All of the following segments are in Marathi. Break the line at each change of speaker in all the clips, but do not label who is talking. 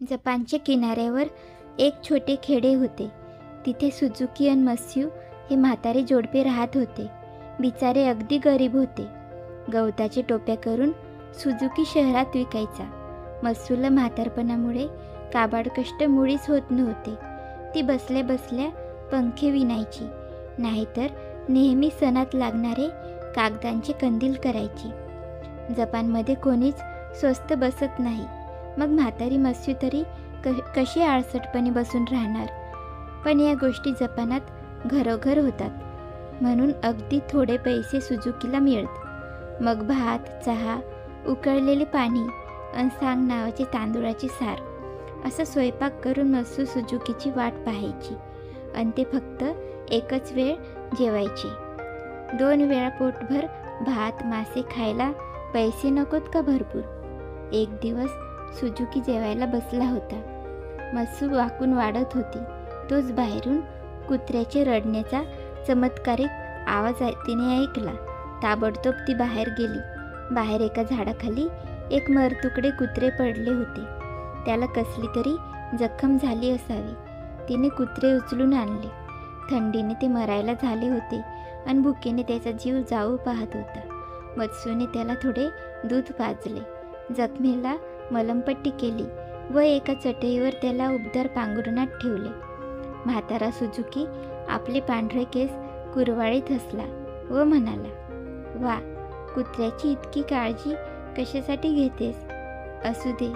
जपानच्या किनाऱ्यावर एक छोटे खेडे होते. तिथे सुझुकी आणि मत्स्यू हे म्हातारे जोडपे राहत होते. बिचारे अगदी गरीब होते. गवताचे टोप्या करून सुझुकी शहरात विकायचा. मत्स्यूला म्हातारपणामुळे काबाड कष्ट मुळीच होत नव्हते. ती बसल्या बसल्या पंखे विणायची, नाहीतर नेहमी सणात लागणारे कागदांचे कंदील करायची. जपानमध्ये कोणीच स्वस्त बसत नाही. मग म्हातारी मत्स्यू तरी कशी आळसटपणे बसून राहणार. पण या गोष्टी जपानात घरोघर होतात, म्हणून अगदी थोडे पैसे सुझुकीला मिळत. मग भात, चहा, उकळलेले पाणी आणि सांग नावाचे तांदूळाची सार असा स्वयंपाक करून मत्स्यू सुझुकीची वाट पाहायची. आणि ते फक्त एकच वेळ जेवायचे. 2 वेळा पोटभर भात मासे खायला पैसे नकोत का भरपूर. एक दिवस सुझुकी जेवायला बसला होता. मत्स्यू वाकून वाढत होती. तोच बाहेरून कुत्र्याचे रडण्याचा चमत्कारिक आवाज तिने ऐकला. ताबडतोब ती बाहेर गेली. बाहेर एका झाडाखाली एक मरतुकडे कुत्रे पडले होते. त्याला कसली तरी जखम झाली असावी. तिने कुत्रे उचलून आणले. थंडीने ते मरायला झाले होते आणि भुकेने त्याचा जीव जाऊ पाहत होता. मत्स्यूने त्याला थोडे दूध पाजले, जखमेला मलमपट्टी केली व एका चटईवर त्याला उबदार पांघरुणात ठेवले. म्हातारा सुझुकी आपले पांढरे केस कुरवाळीत हसला व म्हणाला, वा, कुत्र्याची इतकी काळजी कशासाठी घेतेस? असू दे,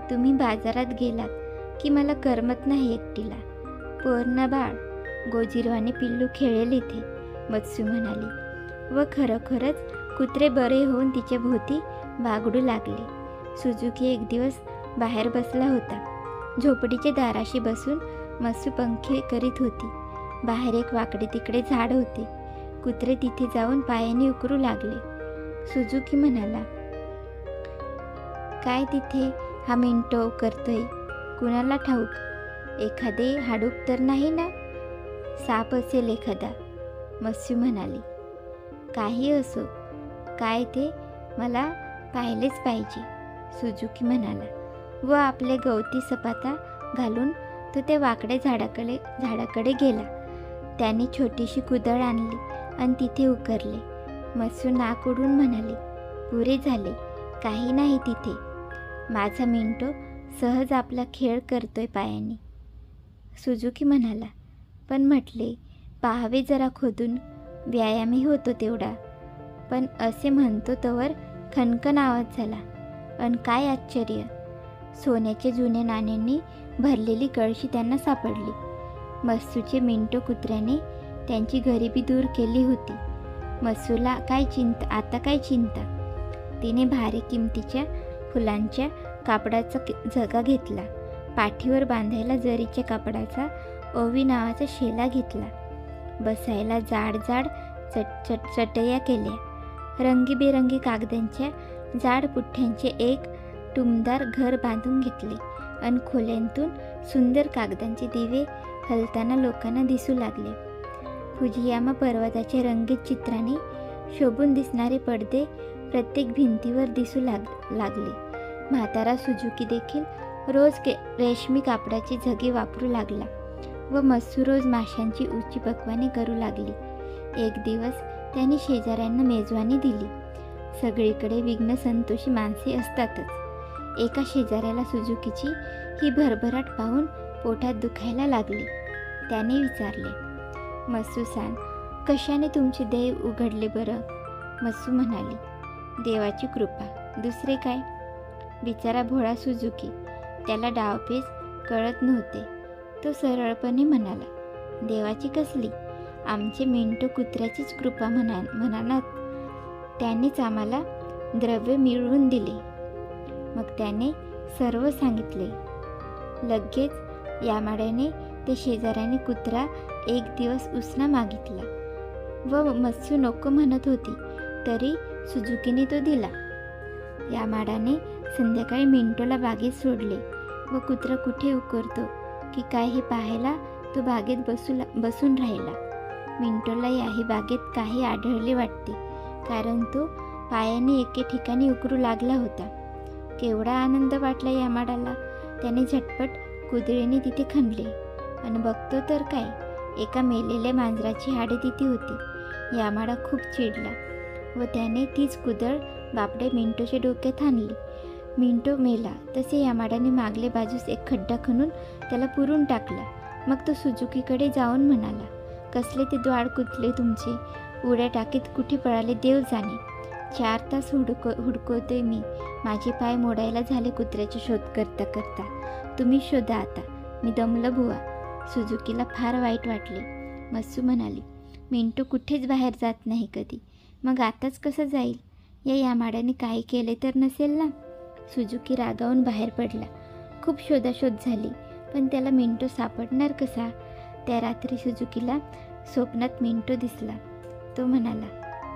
तुम्ही बाजारात गेलात की मला करमत नाही एकटीला. पोर ना बाळ, गोजिरवाने पिल्लू खेळेल इथे, मत्स्यू म्हणाली. व खरोखरच कुत्रे बरे होऊन तिच्या भोवती बागडू लागले. सुझुकी एक दिवस बाहेर बसला होता. झोपडीच्या दाराशी बसून मत्स्यू पंखे करीत होती. बाहेर एक वाकडे तिकडे झाड होते. कुत्रे तिथे जाऊन पायाने उकरू लागले. सुझुकी म्हणाला, काय तिथे हा मिंटो करतोय, कुणाला ठाऊक, एखादे हाडूक तर नाही ना? साप असेल एखादा, मत्स्यू म्हणाली. काही असो, काय ते मला पाहिलेच पाहिजे, सुझुकी म्हणाला व आपले गवती सपाटा घालून तो त्या वाकड्या झाडाकडे गेला. त्याने छोटीशी कुदळ आणली आणि तिथे उकरले. मत्स्यू नाक उडून म्हणाले, पुरे झाले, काही नाही तिथे. माझा मिंटो सहज आपला खेळ करतोय पायाने, सुझुकी म्हणाला. पण म्हटले, पाहावे जरा खोदून, व्यायामही होतो तेवढा. पण असे म्हणतो तोवर खनखन आवाज झाला. अन काय आश्चर्य, सोन्याच्या जुन्या नाण्यांनी भरलेली कळशी त्यांना सापडली. मत्स्यूचे मिंटो कुत्र्याने त्यांची गरिबी दूर केली होती. मत्स्यूला आता काय चिंता. तिने भारी किमतीच्या फुलांच्या कापडाचा झगा घेतला. पाठीवर बांधायला जरीच्या कापडाचा ओवी नावाचा शेला घेतला. बसायला जाड जाड चटया केल्या. रंगीबेरंगी कागदांच्या जाड पुठ्ठ्यांचे एक टुमदार घर बांधून घेतले आणि खोल्यांतून सुंदर कागदांचे दिवे हलताना लोकांना दिसू लागले. फुजियामा पर्वताच्या रंगीत चित्राने शोभून दिसणारे पडदे प्रत्येक भिंतीवर दिसू लागले. म्हातारा सुझुकी देखील रोज रेशमी कापडाचे झगे वापरू लागला व मत्स्यू रोज माशांची उची पक्वाने करू लागली. एक दिवस त्याने शेजाऱ्यांना मेजवानी दिली. सगळीकडे विघ्न संतोषी माणसे असतातच. एका शेजाऱ्याला सुझुकीची ही भरभराट पाहून पोटात दुखायला लागले. त्याने विचारले, मत्स्यू-सान, कशाने तुमचे देव उघडले बरं? मत्स्यू म्हणाली, देवाची कृपा, दुसरे काय. बिचारा भोळा सुझुकी, त्याला डावपेच कळत नव्हते. तो सरळपणे म्हणाला, देवाची कसली, आमचे मिंटो कुत्र्याचीच कृपा म्हणानात. त्यानेच आम्हाला द्रव्य मिळवून दिले. मग त्याने सर्व सांगितले. लगेच यामाड्याने ते शेजाऱ्याने कुत्रा एक दिवस उसना मागितला व मत्स्यू नको म्हणत होती, तरी सुझुकीने तो दिला. यामाडाने संध्याकाळी मिंटोला बागेत सोडले व कुत्रा कुठे उकरतो की काय हे पाहायला तो बागेत बसून राहिला. मिंटोला याही बागेत काही आढळले वाटते, कारण तो पायाने एके ठिकाणी उकरू लागला होता. केवढा आनंद वाटला यामाडाला. त्याने झटपट कुदळीने तिथे खणले आणि बघतो तर काय, एका मेलेल्या मांजराची हाडे तिथे होती. यामाडा खूप चिडला व त्याने तीच कुदळ बापडे मिंटूच्या डोक्यात आणली. मिंटू मेला तसे यामाडाने मागले बाजूस एक खड्डा खणून त्याला पुरून टाकला. मग तो सुजुकीकडे जाऊन म्हणाला, कसले ते द्वाड कुठले तुमचे, उड्या टाकीत कुठे पळाले देव जाणे. 4 तास हुडकवते मी, माझे पाय मोडायला झाले कुत्र्याचा शोध करता करता. तुम्ही शोधा आता, मी दमलं बुवा. सुजुकीला फार वाईट वाटले. मस्सू म्हणाली, मिंटू कुठेच बाहेर जात नाही कधी, मग आताच कसं जाईल? या यामाडाने काही केले तर नसेल ना? सुजुकी रागावून बाहेर पडला. खूप शोधाशोध झाली, पण त्याला मिंटू सापडणार कसा? त्या रात्री सुजुकीला स्वप्नात मिंटू दिसला. तो म्हणाला,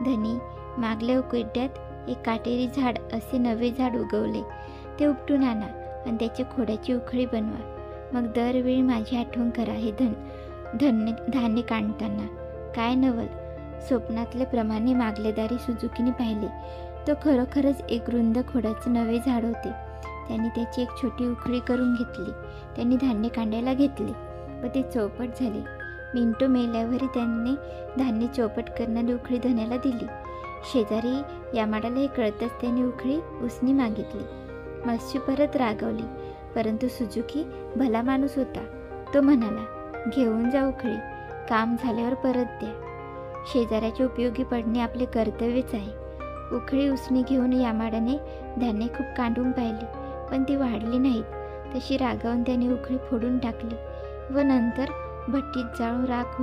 धनी, मागल्या उकड्यात एक काटेरी झाड असे नवे झाड उगवले, ते उपटून आणा आणि त्याच्या खोडाची उखळी बनवा. मग दरवेळी माझी आठवण करा हे धान्य काढताना. काय नवल. स्वप्नातल्या प्रमाणे मागलेदारी सुजुकीने पाहिले. तो खरोखरच एक रुंद खोडाचे नवे झाड होते. त्यांनी त्याची एक छोटी उखळी करून घेतली. त्यांनी धान्य कांडायला घेतले व ते चौपट झाले. मिंटू मेल्यावरही त्यांनी धान्य चौपट करणारी उखळी धन्याला दिली. शेजारी यामाडाला हे कळतच त्याने उखळी उसनी मागितली. मत्स्यू परत रागवली, परंतु सुजुकी भला माणूस होता. तो म्हणाला, घेऊन जा उखळी, काम झाल्यावर परत द्या. शेजाऱ्याच्या उपयोगी पडणे आपले कर्तव्यच आहे. उखळी उसनी घेऊन यामाडाने धान्य खूप काढून पाहिली, पण ती वाढली नाहीत. तशी रागावून त्याने उखळी फोडून टाकली व नंतर भट्टीत जाळून राख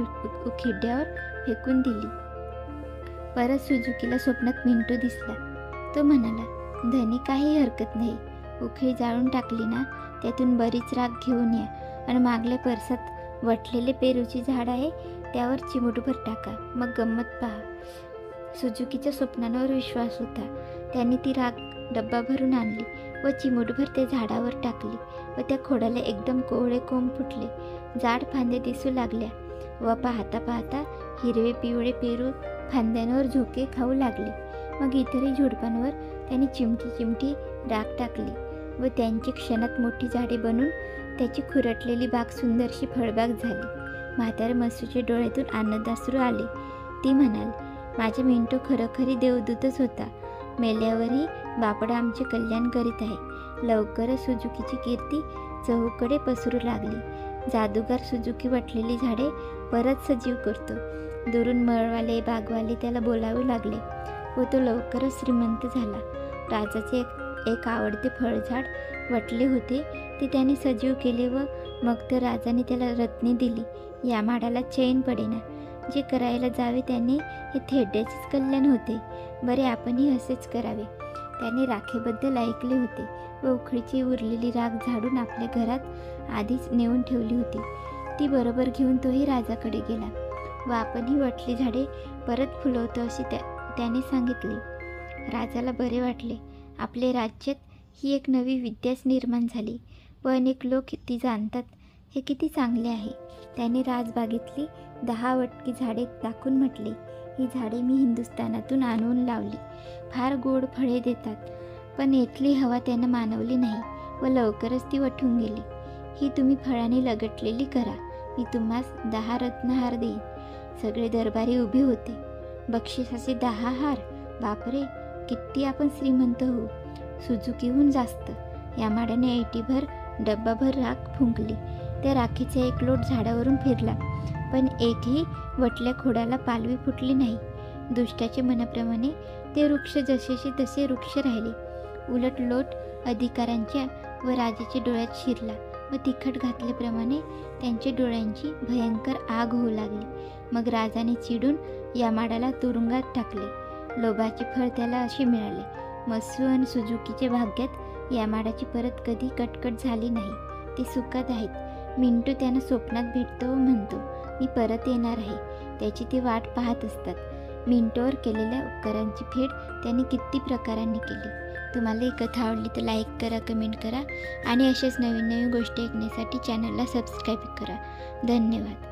खिड्ड्यावर फेकून दिली. परत सुजुकीला स्वप्नात मिंटू दिसला. तो म्हणाला, धनी, काही हरकत नाही, उखळी जाळून टाकली ना, त्यातून बरीच राख घेऊन या आणि मागल्या परसात वटलेले पेरूची झाड आहे, त्यावर चिमूटभर टाका, मग गंमत पहा. सुजुकीच्या स्वप्नांवर विश्वास होता. त्याने ती राख डब्बा भरून आणली व चिमूटभर त्या झाडावर टाकली व त्या खोडाला एकदम कोवळे कोंब फुटले. जाड फांद्या दिसू लागल्या व पाहता पाहता हिरवे पिवळे पेरू फांद्यांवर झोके खाऊ लागले. मग इतरही झुडपांवर त्यांनी चिमटी चिमटी राख टाकली व त्यांची क्षणात मोठी झाडे बनून त्याची खुरटलेली बाग सुंदरशी फळबाग झाली. म्हाताऱ्या मत्स्यूच्या डोळ्यातून आनंदाश्रू आले. ती म्हणाल, माझा मिंटू खरोखरी देवदूतच होता. मेल्यावरही बापडा आमचे कल्याण करीत आहे. लवकरच सुजुकीची कीर्ती चहूकडे पसरू लागली. जादूगार सुजुकी वाटलेली झाडे परत सजीव करतो. दुरून मळवाले बागवाले त्याला बोलावू लागले व तो लवकरच श्रीमंत झाला. राजाचे एक आवडते फळझाड वटले होते, ते त्याने सजीव केले व मग तर राजाने त्याला रत्ने दिली. यामाडाला चैन पडेना. जे करायला जावे त्याने हे थेड्याचेच कल्याण होते. बरे, आपणही असेच करावे. त्याने राखेबद्दल ऐकले होते व उखळीची उरलेली राख झाडून आपल्या घरात आधीच नेऊन ठेवली होती. ती बरोबर घेऊन तोही राजाकडे गेला व आपणही वटली झाडे परत फुलवतो अशी त्याने सांगितले. राजाला बरे वाटले. आपले राज्यात ही एक नवी विद्याच निर्माण झाली व अनेक लोक ती जाणतात. हे किती चांगले आहे. त्याने राजबागेतली 10 वटकी झाडे दाखवून म्हटले, ही झाडे मी हिंदुस्थानातून आणून लावली. फार गोड फळे देतात, पण येथली हवा त्यानं मानवली नाही व लवकरच ती वठून गेली. ही तुम्ही फळाने लगटलेली करा. मी तुम्हास 10 रत्नहार देईन. सगळे दरबारी उभे होते. बक्षिसाचे 10 हार. बापरे, किती आपण श्रीमंत होऊ. सुजुकीहून जास्त. यामाडाने ऐटीभर डब्बाभर राख फुंकली. त्या राखीचा एक लोट झाडावरून फिरला, पण एकही वटल्या खोडाला पालवी फुटली नाही. दुष्टाच्या मनाप्रमाणे ते वृक्ष जसेचे तसे वृक्ष राहिले. उलट लोट अधिकाऱ्यांच्या व राजाच्या डोळ्यात शिरला व तिखट घातल्याप्रमाणे त्यांच्या डोळ्यांची भयंकर आग होऊ लागली. मग राजाने चिडून यामाडाला तुरुंगात टाकले. लोभाचे फळ त्याला असे मिळाले. मत्स्यू आणि सुजुकीच्या भाग्यात यामाडाची परत कधी कटकट झाली नाही. ते सुखात आहेत. मिंटू त्यांना स्वप्नात भेटतो व म्हणतो, मी परत येणार आहे. त्याची ती वाट पाहत असतात. मिंटूवर केलेल्या उपकारांची फेड त्यांनी किती प्रकारांनी केली. तुम्हाला ही कथा आवडली तर लाईक करा, कमेंट करा आणि अशाच नवीन नवीन गोष्टी ऐकण्यासाठी चॅनलला सबस्क्राईब करा. धन्यवाद.